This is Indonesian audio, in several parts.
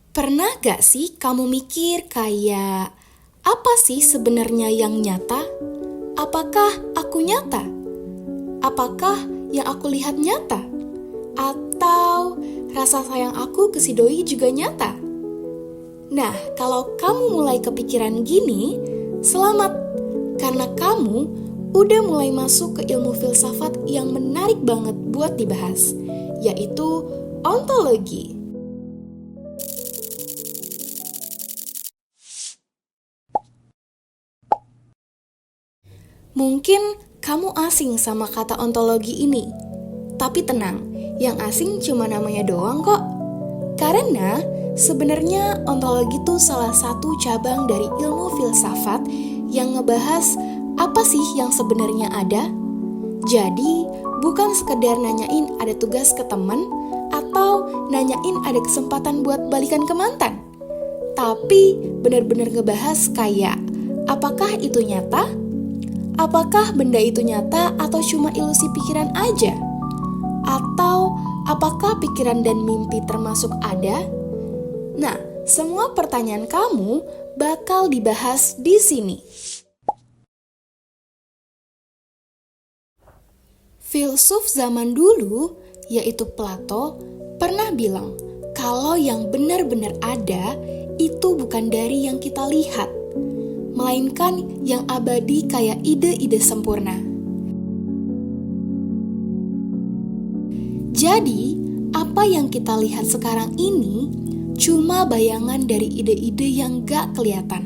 Pernah gak sih kamu mikir kayak, apa sih sebenarnya yang nyata? Apakah aku nyata? Apakah yang aku lihat nyata? Atau rasa sayang aku ke si doi juga nyata? Nah, kalau kamu mulai kepikiran gini, selamat. Karena kamu udah mulai masuk ke ilmu filsafat yang menarik banget buat dibahas, yaitu ontologi. Mungkin kamu asing sama kata ontologi ini, tapi tenang, yang asing cuma namanya doang kok. Karena sebenarnya ontologi itu salah satu cabang dari ilmu filsafat yang ngebahas apa sih yang sebenarnya ada. Jadi, bukan sekedar nanyain ada tugas ke teman atau nanyain ada kesempatan buat balikan ke mantan. Tapi benar-benar ngebahas kayak, apakah itu nyata? Apakah benda itu nyata atau cuma ilusi pikiran aja? Atau apakah pikiran dan mimpi termasuk ada? Nah, semua pertanyaan kamu bakal dibahas di sini. Filsuf zaman dulu, yaitu Plato, pernah bilang kalau yang benar-benar ada itu bukan dari yang kita lihat, melainkan yang abadi kayak ide-ide sempurna. Jadi, apa yang kita lihat sekarang ini cuma bayangan dari ide-ide yang gak kelihatan.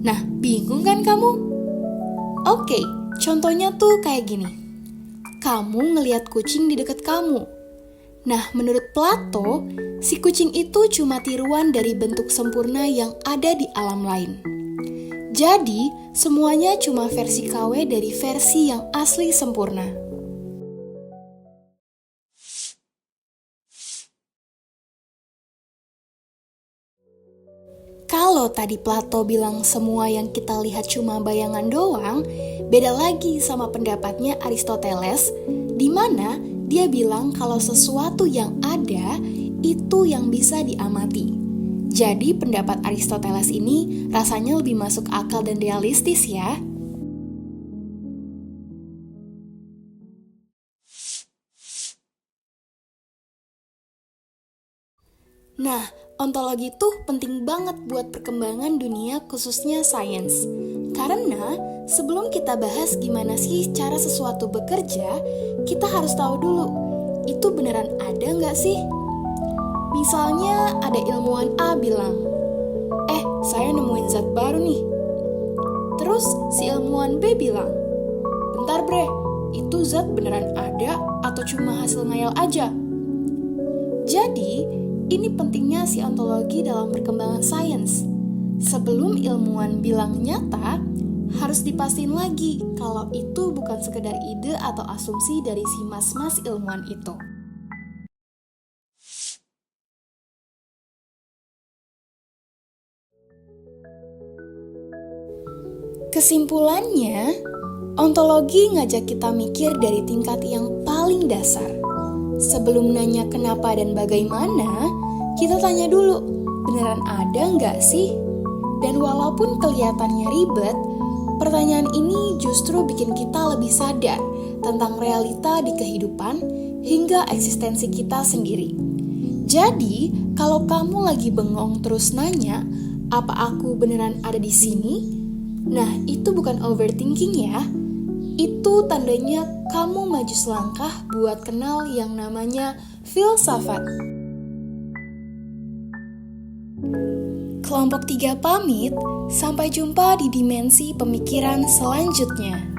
Nah, bingung kan kamu? Oke, contohnya tuh kayak gini. Kamu ngelihat kucing di dekat kamu. Nah, menurut Plato, si kucing itu cuma tiruan dari bentuk sempurna yang ada di alam lain. Jadi, semuanya cuma versi KW dari versi yang asli sempurna. Kalau tadi Plato bilang semua yang kita lihat cuma bayangan doang, beda lagi sama pendapatnya Aristoteles, di mana dia bilang kalau sesuatu yang ada itu yang bisa diamati. Jadi pendapat Aristoteles ini rasanya lebih masuk akal dan realistis ya. Nah, ontologi itu penting banget buat perkembangan dunia khususnya sains. Karena sebelum kita bahas gimana sih cara sesuatu bekerja, kita harus tahu dulu, itu beneran ada nggak sih? Misalnya ada ilmuwan A bilang, saya nemuin zat baru nih. Terus si ilmuwan B bilang, bentar bre, itu zat beneran ada atau cuma hasil ngayal aja? Jadi, ini pentingnya si ontologi dalam perkembangan sains. Sebelum ilmuwan bilang nyata, harus dipastiin lagi kalau itu bukan sekedar ide atau asumsi dari si mas-mas ilmuwan itu. Kesimpulannya, ontologi ngajak kita mikir dari tingkat yang paling dasar. Sebelum nanya kenapa dan bagaimana, kita tanya dulu, beneran ada nggak sih? Dan walaupun kelihatannya ribet, pertanyaan ini justru bikin kita lebih sadar tentang realita di kehidupan hingga eksistensi kita sendiri. Jadi, kalau kamu lagi bengong terus nanya, apa aku beneran ada di sini? Nah, itu bukan overthinking ya. Itu tandanya kamu maju selangkah buat kenal yang namanya filsafat. Kelompok 3 pamit, sampai jumpa di dimensi pemikiran selanjutnya.